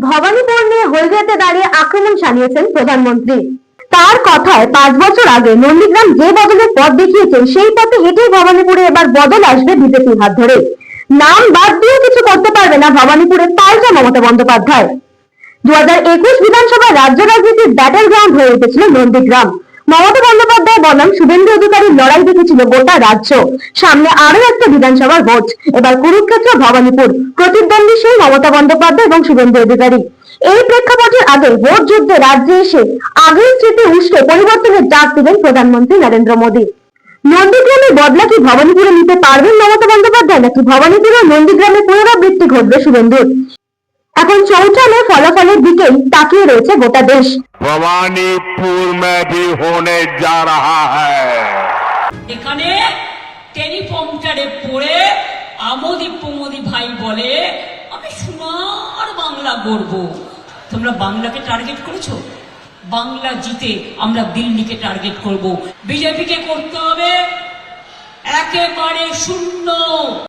ভবানীপুর নিয়ে হলদিয়াতে দাঁড়িয়ে আক্রমণ শানিয়েছেন প্রধানমন্ত্রী। তার কথায় 5 বছর আগে নন্দীগ্রাম যে বদলের পথ দেখিয়েছেন সেই পথে হেঁটেই ভবানীপুরে এবার বদল আসবে বিজেপির হাত ধরে। নাম বাদ দিয়ে কিছু করতে পারবে না ভবানীপুরে পাল্টা মমতা বন্দ্যোপাধ্যায়। 2021 বিধানসভায় রাজ্য রাজনীতির ব্যাটল গ্রাউন্ড হয়ে উঠেছিল নন্দীগ্রাম। মমতা বন্দ্যোপাধ্যায় বনাম শুভেন্দু অধিকারীর লড়াই দেখেছিল গোটা রাজ্য। সামনে আরো একটা বিধানসভার ভোট, এবার কুরুক্ষেত্র ভবানীপুর, প্রতিদ্বন্দ্বী সেই মমতা বন্দ্যোপাধ্যায় এবং শুভেন্দু অধিকারী। এই প্রেক্ষাপটের আগে ভোট যুদ্ধে রাজ্যে এসে আগের স্মৃতি উস্কে পরিবর্তনের ডাক দিলেন প্রধানমন্ত্রী নরেন্দ্র মোদী। নন্দীগ্রামের বদলা কি ভবানীপুরে নিতে পারবেন মমতা বন্দ্যোপাধ্যায়, নাকি ভবানীপুর ও নন্দীগ্রামে পুনরাবৃত্তি ঘটবে শুভেন্দুর? এখন চৌঠানে ফলাফলের দিকেই তাকিয়ে রয়েছে গোটা দেশ। भवानीपुर में भी होने जा रहा है। এখানে টেলিফোনটারে পড়ে আমোদি প্রমোদি ভাই বলে আমি সোনার বাংলা গড়ব। তোমরা বাংলাকে টার্গেট করেছো, বাংলা জিতে আমরা দিল্লিকে টার্গেট করব। বিজেপিকে করতে হবে একেবারে শূন্য।